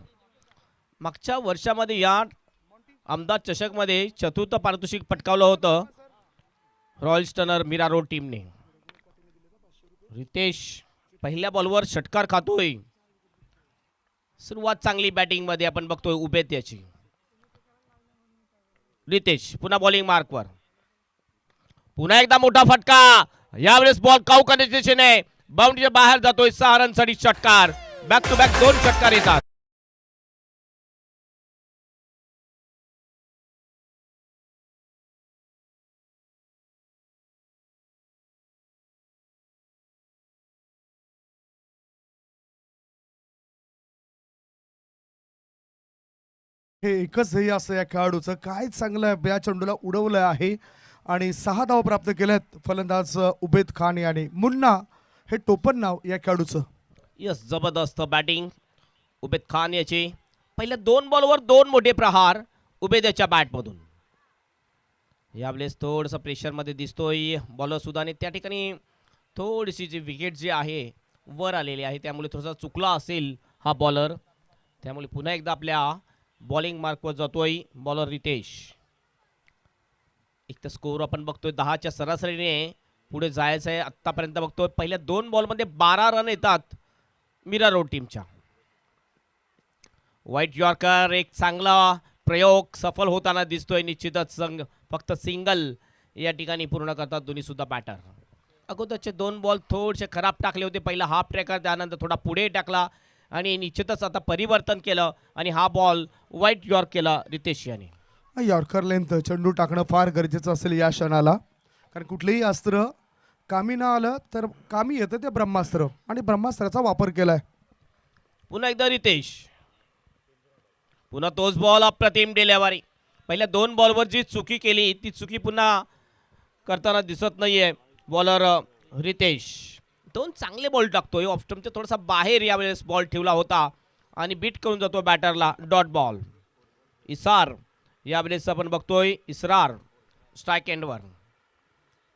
मागच्या वर्षामध्ये या आमदार चषकमध्ये चतुर्थ पारितोषिक पटकावलं होतं रॉयल स्टनर मीरा रोड टीमने. रितेश पहिल्या बॉलवर षटकार खातोय. सुरुवात चांगली बॅटिंग मध्ये आपण बघतोय उबेद याची. रितेश पुन्हा बॉलिंग मार्कवर. पुन्हा एकदा मोठा फटका. यावेळेस बॉल काऊ करण्याच्या दिशेने बाउंड्रीच्या बाहेर जातोय. 6 रनसाठी षटकार. बॅक टू बॅक 2 षटकार येतात. हे एकच ध्येय असं या खेळाडूचं. काय चांगलं या चेंडूला उडवलं आहे आणि 6 धावा प्राप्त केल्यात फलंदाज उबेद खान याने. मुन्ना हे टोपण नाव या खेळाडूचं. यस, जबरदस्त बॅटिंग उबेद खान याची. पहिल्या 2 बॉलवर 2 मोठे प्रहार उबेद याच्या बॅटमधून. यावेळेस थोडंसं प्रेशरमध्ये दिसतोय बॉलर सुद्धा आणि त्या ठिकाणी थोडीशी जी विकेट जी आहे वर आलेली आहे, त्यामुळे थोडासा चुकला असेल हा बॉलर. त्यामुळे पुन्हा एकदा आपल्या बॉलिंग मार्कवर जातोय बॉलर रितेश. एक तर स्कोर आपण बघतोय 10च्या सरासरीने पुढे जायचं आहे. आत्तापर्यंत बघतोय पहिल्या 2 बॉलमध्ये 12 रन येतात मीरा रोड टीमच्या. व्हाईट यॉर्कर एक चांगला प्रयोग सफल होताना दिसतोय. निश्चितच फक्त सिंगल या ठिकाणी पूर्ण करतात दोन्ही सुद्धा बॅटर. अगोदरचे 2 बॉल थोडेसे खराब टाकले होते. पहिला हाफ ट्रॅकर, त्यानंतर थोडा पुढे टाकला आणि निश्चितच आता परिवर्तन केलं आणि हा बॉल व्हाईट यॉर्क केला रितेश याने. यॉर्कर लेंथ चेंडू टाकणं फार गरजेचं असेल या क्षणाला, कारण कुठलेही अस्त्र कामी न आलं तर कामी येतं ते ब्रह्मास्त्र, आणि ब्रह्मास्त्राचा वापर केलाय. पुन्हा एकदा रितेश, पुन्हा तोच बॉल, अप्रतिम डिलेव्हरी. पहिल्या 2 बॉलवर जी चुकी केली ती चुकी पुन्हा करताना दिसत नाहीये बॉलर रितेश. 2 चांगले बॉल टाकतोय. ऑफस्टमच्या थोडासा बाहेर यावेळेस बॉल ठेवला होता आणि बीट करून जातो बॅटरला. Dot ball. इसार यावेळेस आपण बघतोय इसरार स्ट्राईक एंडवर.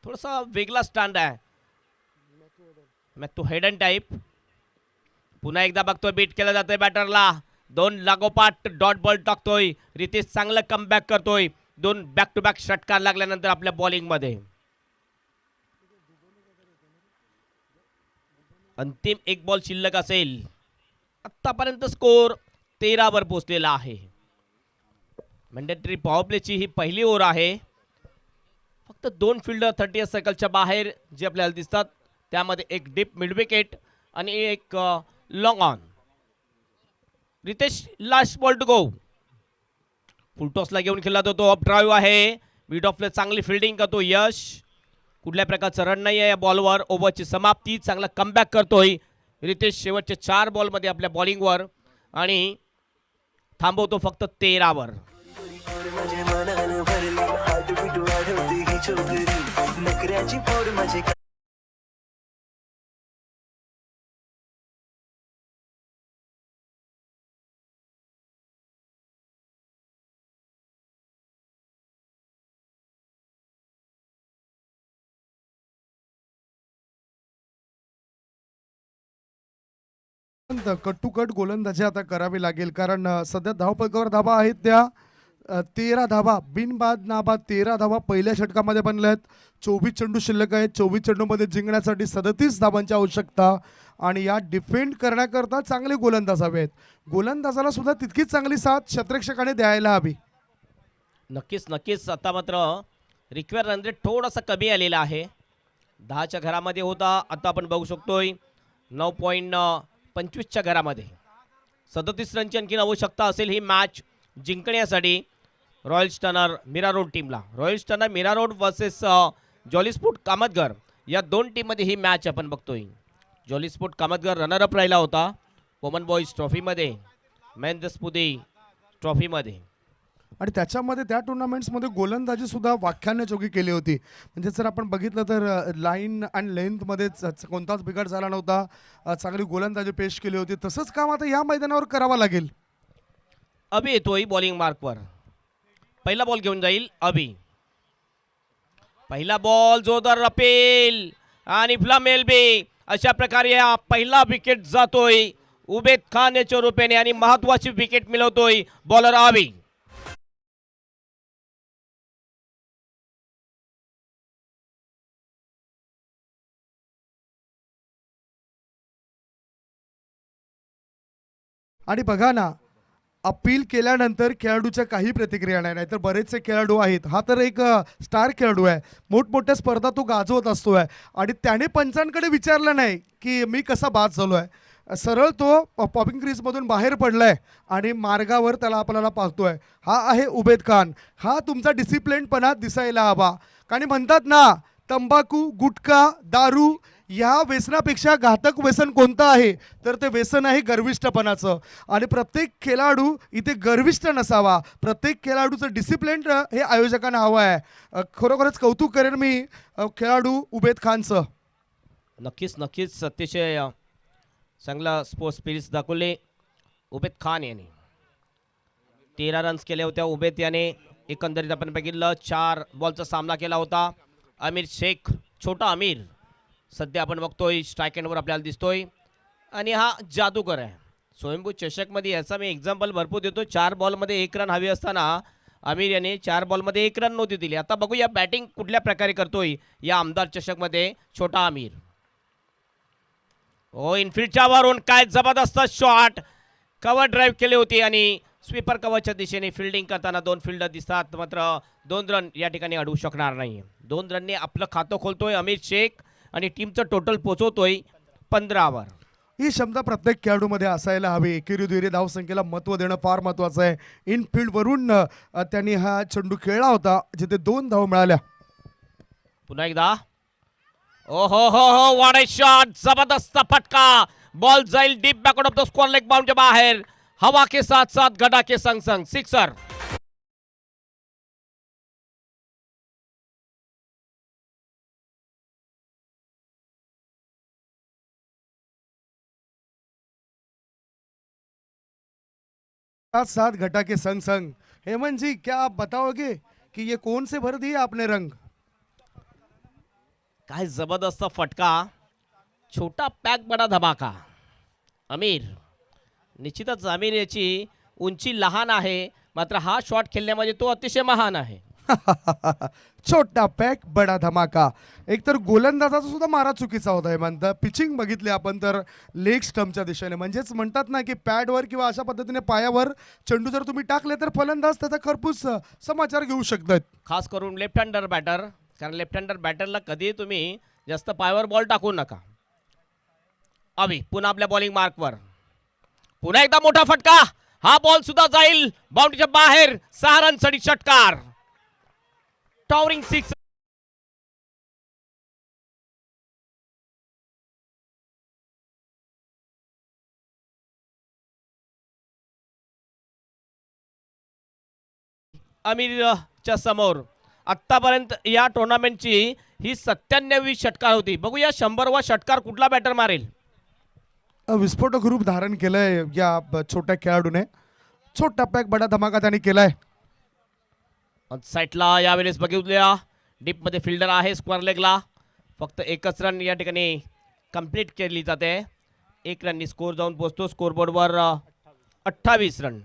थोडासा वेगळा स्टँड आहे, मॅथ्यू हेडन टाईप. पुन्हा एकदा बघतोय बीट केलं जातोय बॅटरला. 2 लागोपाठ डॉट बॉल टाकतोय रितेश. चांगलं कमबॅक करतोय. 2 बॅक टू बॅक षटकार लागल्यानंतर आपल्या बॉलिंगमध्ये. अंतिम 1 बॉल शिल्लक असेल. आत्तापर्यंत स्कोर 13 वर पोहोचलेला आहे. मॅन्डेटरी पॉवर प्लेची ही पहिली ओव्हर आहे. फक्त 2 फिल्डर 30 सर्कलच्या बाहेर जे आपल्याला दिसतात, त्यामध्ये एक डीप मिड विकेट आणि एक long on. Ritesh last ball to go. फुलटॉसला घेऊन खेळला तो ऑफ ड्राईव्ह आहे. मिड ऑफला चांगली फिल्डिंग करतो यश. कुठल्या प्रकारचं रन नाही आहे या बॉलवर. ओव्हरची समाप्ती. चांगला कमबॅक करतोय रितेश शेवटच्या 4 बॉलमध्ये आपल्या बॉलिंगवर आणि थांबवतो फक्त 13 वर. कट टू कट गोलंदाजी आता करावी लागेल, कारण सध्या धावपळकावर धावा आहेत त्या 13 धावा बिनबाद नाबाद 13 धावा पहिल्या षटकामध्ये बनल्या आहेत. 24 चेंडू शिल्लक आहेत. 24 चेंडूमध्ये जिंकण्यासाठी 37 धावांची आवश्यकता, आणि या डिफेंड करण्याकरता चांगले गोलंदाज हवे आहेत. गोलंदाजाला सुद्धा तितकीच चांगली साथ क्षेत्ररक्षकाने द्यायला हवी. नक्कीच नक्कीच. आता मात्र रिक्वायर रन रेट थोडासा कमी आलेला आहे. 10च्या घरामध्ये होता, आता आपण बघू शकतोय 9.25च्या घरामध्ये. 37 रनची आणखीन आवश्यकता असेल ही मॅच जिंकण्यासाठी रॉयल स्टनर मीरा रोड टीमला. Royal Stunner Mira Road versus Jolly Sport Kamatgar या 2 टीममध्ये ही मॅच आपण बघतोय. जॉली स्पोर्ट कामतगर रनरअप राहिला होता वोमन बॉईज ट्रॉफीमध्ये, मेन दस्पुदे ट्रॉफीमध्ये, आणि त्याच्यामध्ये त्या टुर्नामेंट्समध्ये गोलंदाजी सुद्धा व्याख्यानाजोगी केली होती. म्हणजे जर आपण बघितलं तर लाईन अँड लेंथमध्ये कोणताच बिघाड झाला नव्हता. चांगली गोलंदाजी पेश केली होती. तसंच काम आता या मैदानावर करावं लागेल. अभि येतोय बॉलिंग मार्कवर. पहिला बॉल घेऊन जाईल अभि. पहिला बॉल जोरदार रपेल आणि फ्लमेल बी. अशा प्रकारे हा पहिला विकेट जातोय उबेद खान याच्या रूपाने आणि महत्वाची विकेट मिळवतोय बॉलर अभि. आणि बघा ना, अपील केल्यानंतर खेळाडूच्या काही प्रतिक्रिया नाही. तर बरेचसे खेळाडू आहेत, हा तर एक स्टार खेळाडू आहे, मोठमोठ्या स्पर्धा तो गाजवत असतोय, आणि त्याने पंचांकडे विचारलं नाही की मी कसा बाद झालो आहे. सरळ तो पॉपिंग क्रीजमधून बाहेर पडलाय आणि मार्गावर त्याला आपल्याला पाहतोय. हा आहे उबेद खान. हा तुमचा डिसिप्लिनपणा दिसायला हवा. कारण म्हणतात ना, तंबाखू, गुटखा, दारू या व्यसनापेक्षा घातक व्यसन कोणतं आहे, तर ते व्यसन आहे गर्विष्ठपणाचं. आणि प्रत्येक खेळाडू इथे गर्विष्ठ नसावा. प्रत्येक खेळाडूचं डिसिप्लिन हे आयोजकांना हवं आहे. खरोखरच कौतुक करेन मी खेळाडू उबेद खानचं. नक्कीच नक्कीच. अतिशय चांगला स्पोर्ट्स स्पिरिट्स दाखवले उबेद खान याने. 13 रन्स केले होत्या उबेद याने. एकंदरीत आपण बघितलं 4 बॉलचा सामना केला होता. अमीर शेख, छोटा अमीर सध्या आपण बघतोय स्ट्राईक एंडवर आपल्याला दिसतोय. आणि हा जादूगर आहे. स्वयंभू चषकमध्ये याचा मी एक्झाम्पल भरपूर देतो. 4 बॉलमध्ये 1 रन हवी असताना आमिर याने 4 बॉलमध्ये 1 रन नव्हती दिली. आता बघूया बॅटिंग कुठल्या प्रकारे करतोय या आमदार चषकमध्ये छोटा आमिर. हो, इनफिल्डच्या वरून काय जबरदस्त शॉट, कव्हर ड्राईव्ह केली होती आणि स्वीपर कव्हरच्या दिशेने फिल्डिंग करताना 2 फिल्डर दिसतात, मात्र 2 रन या ठिकाणी अडवू शकणार नाही. 2 रनने आपलं खातं खोलतोय अमिर शेख आणि टीमचं टोटल पोहोचवतोय 15वर. ही क्षमता प्रत्येक खेळाडूमध्ये असायला हवी. एकेरी दुहेरी धावसंख्येला महत्त्व देणं फार महत्त्वाचं आहे. इनफिल्डवरून त्यांनी हा चेंडू खेळला होता जिथे 2 धावा मिळाल्या. पुन्हा एकदा ओ हो हो हो, वाट शॉट, जबरदस्त फटका, बॉल जाईल deep back out of the square leg boundary बाहर, हवा के साथ साथ गड़ा के संग संग सिक्सर. साथ साथ घटा के संग संग. हेमंत जी, क्या आप बताओगे कि ये कौन से भर दिए आपने रंग? काय जबरदस्त फटका, छोटा पॅक बडा धमाका. आमिर, निश्चितच आमिर याची उंची लहान आहे, मात्र हा शॉट खेळण्यामध्ये तो अतिशय महान आहे. छोटा पॅक बडा धमाका. एकतर गोलंदाजाचा सुद्धा मारा चुकीचा होता हेमंत. पिचिंग बघितली आपण तर लेग स्टम्पच्या दिशेने, म्हणजेच म्हणतात ना की पॅडवर किंवा अशा पद्धतीने पायावर चेंडू जर तुम्ही टाकले तर फलंदाज त्याचा खरपूस समाचार घेऊ शकतात. खास करून लेफ्ट हँडर बॅटर, कारण लेफ्ट हँडर बॅटरला कधी तुम्ही जास्त पायावर बॉल टाकू नका. अभि पुन्हा आपल्या बॉलिंग मार्कवर, पुन्हा एकदा मोठा फटका, हा बॉल सुद्धा जाईल बाउंड्रीच्या बाहेर. 6 रनसाठी षटकार, टॉवरिंग सिक्स. आमिरच्या समोर आतापर्यंत या टुर्नामेंटची ही 97वी षटकार होती. बघूया 100वा षटकार कुठला बॅटर मारेल. विस्फोटक रूप धारण केलंय या छोट्या खेळाडूने. छोटा पॅक बडा धमाका त्यांनी केलाय. साईडला यावेळेस बघूया डीप मध्ये फिल्डर आहे स्क्वेअर लेगला. फक्त एकच रन या ठिकाणी कंप्लीट केली जाते. 1 रननी स्कोर जाऊन पोहोचतो स्कोरबोर्डवर. 28 रन,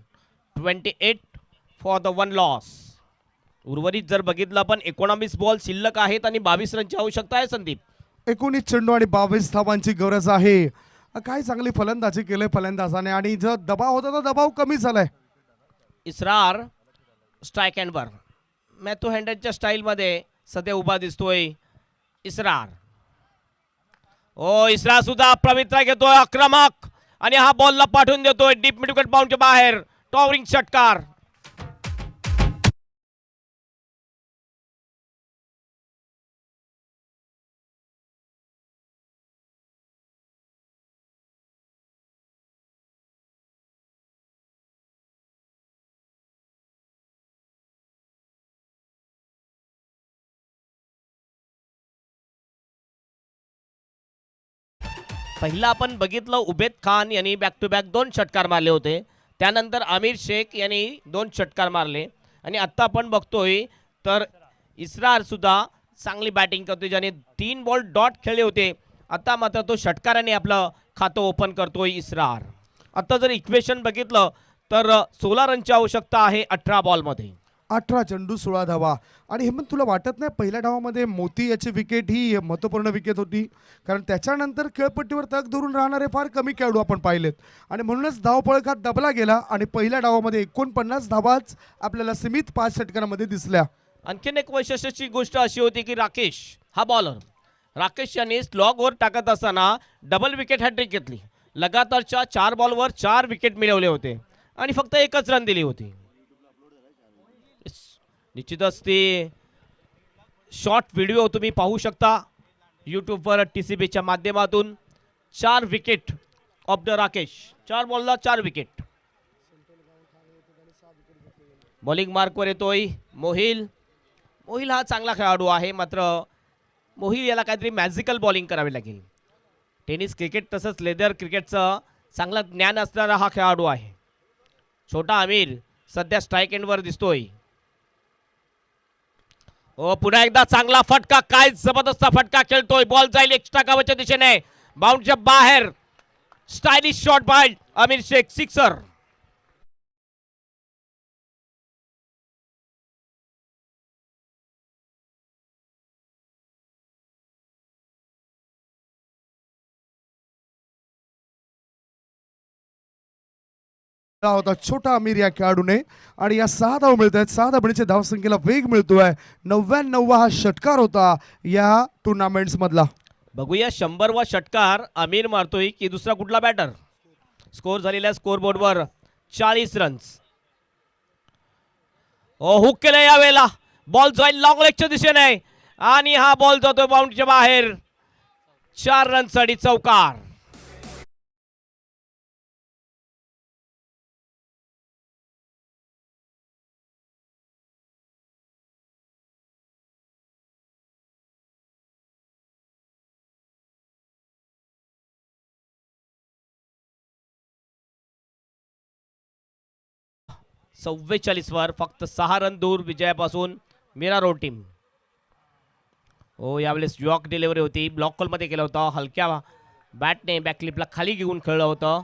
28 फॉर द 1 लॉस. उर्वरित जर बघितलं आपण 19 बॉल शिल्लक आहेत आणि 22 रनची आवश्यकता आहे. संदीप, 19 चेंडू आणि 22 धावांची गरज आहे. काय चांगली फलंदाजी केलंय फलंदाजाने आणि जर दबाव होता तर दबाव कमी झालाय. इसरार स्ट्राईक हँडवर, मॅथ्यू हँडनच्या स्टाईलमध्ये सध्या उभा दिसतोय इसरार. ओ, इसरार सुद्धा पवित्रा घेतोय आक्रमक आणि हा बॉलला पाठवून देतोय डीप मिड विकेट बाउंडच्या बाहेर. टॉवरिंग षटकार. पहिला आपण बघितलं उबेद खान यांनी बॅक टू बॅक 2 षटकार मारले होते. त्यानंतर आमिर शेख यांनी 2 षटकार मारले आणि आता आपण बघतोय तर इसरार सुद्धा चांगली बॅटिंग करतोय, ज्याने 3 बॉल डॉट खेळले होते. आता मात्र तो षटकाराने आपलं खातं ओपन करतोय इसरार. आता जर इक्वेशन बघितलं तर 16 रनची आवश्यकता आहे 18 बॉलमध्ये. 18 चेंडू 16 धावा. आणि हेमंत, तुला वाटत नाही पहिल्या डावामध्ये मोती याची विकेट ही महत्त्वपूर्ण विकेट होती? कारण त्याच्यानंतर खेळपट्टीवर तग धरून राहणारे फार कमी खेळाडू आपण पाहिलेत आणि म्हणूनच धावपळकात दबला गेला आणि पहिल्या डावामध्ये 49 धावाच आपल्याला सीमित 5 षटकांमध्ये दिसल्या. आणखीन एक वैशिष्ट्याची गोष्ट अशी होती की राकेश हा बॉलर, राकेश यांनी स्लॉगवर टाकत असताना डबल विकेट हॅट्रिक घेतली. लगातारच्या 4 बॉलवर 4 विकेट मिळवले होते आणि फक्त 1च रन दिली होती. निश्चितच ती शॉर्ट व्हिडिओ तुम्ही पाहू शकता यूट्यूबवर TCBच्या माध्यमातून. 4 विकेट ऑफ द राकेश, 4 बॉलला 4 विकेट. बॉलिंग मार्कवर येतोय मोहिल. मोहिल हा चांगला खेळाडू आहे, मात्र मोहिल याला काहीतरी मॅजिकल बॉलिंग करावी लागेल. टेनिस क्रिकेट तसंच लेदर क्रिकेटचं चांगलं ज्ञान असणारा हा खेळाडू आहे. छोटा आमिर सध्या स्ट्राईक एंडवर दिसतोय. ओ, पुन्हा एकदा चांगला फटका, काय जबरदस्त फटका खेळतोय. बॉल जाईल एक्स्ट्रा कव्हरच्या दिशेने बाउंड्रीच्या बाहेर. Stylish shot by Aamir Shaikh, sixer. होता छोटा अमीर या खेळाडूने आणि या 6 धाव मिळत आहेत. 6 धावण्याच्या धावसंख्येला वेग मिळतोय. 99 हा षटकार होता या टुर्नामेंट्स मधला. बघूया 100वा षटकार अमीर मारतोय की दुसरा कुठला बॅटर. स्कोर झालेल्या स्कोर बोर्डवर 40 रन्स. हुक केलं यावेळेला. बॉल जाईल लॉंग लेगच्या दिशेने आणि हा बॉल जातोय बाउंड्रीच्या बाहेर. 4 रनसाठी चौकार. वर फक्त 6 रन दूर विजयापासून मीरा रोड टीम. यावेळेस जॉक डिलिव्हरी होती. ब्लॉक कॉल मध्ये केला होता. हलक्या बॅटने बॅकलिपला खाली घेऊन खेळलं होतं.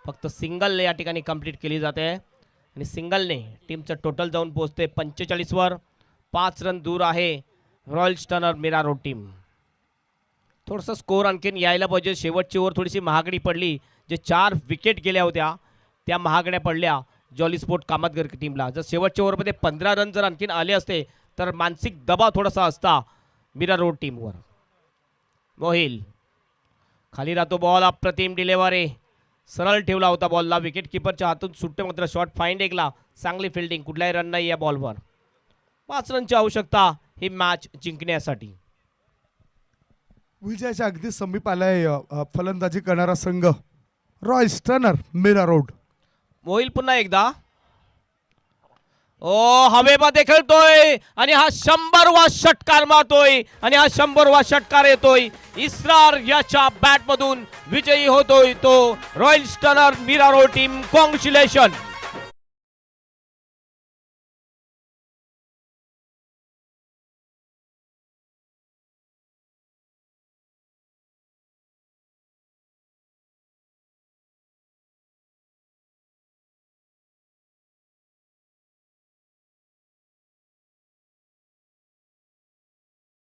फक्त सिंगल या ठिकाणी कंप्लीट केली जाते आणि सिंगलने टीमचं टोटल जाऊन पोहोचते 45 वर. 5 रन दूर आहे Royal Stunner Mira Road team. थोडंसं स्कोर आणखीन यायला पाहिजे. शेवटची ओव्हर थोडीशी महागडी पडली. जे 4 विकेट गेल्या होत्या त्या महागड्या पडल्या जॉली स्पोर्ट कामतगर टीमला. जर शेवटच्या ओव्हरमध्ये 15 रन जर आणखीन आले असते तर मानसिक दबाव थोडासा असता मीरा रोड टीमवर. मोहिल खाली राहतो बॉल. अप्रतिम डिलेव्हरी. सरळ ठेवला होता बॉलला. विकेट किपरच्या हातून सुट्टे मात्र शॉट फाईंड एकला. चांगली फिल्डिंग. कुठलाही रन नाही या बॉलवर. 5 रनची आवश्यकता ही मॅच जिंकण्यासाठी. विजयाच्या अगदी समीप आलाय फलंदाजी करणारा संघ Royal Stunner Mira Road. Mohil पुन्हा एकदा. हवेमध्ये खेळतोय आणि हा 100वा षटकार मारतोय आणि हा 100वा षटकार येतोय. इस्रार याच्या बॅट मधून विजयी होतोय तो Royal Stunner Mira Road team. Congratulation.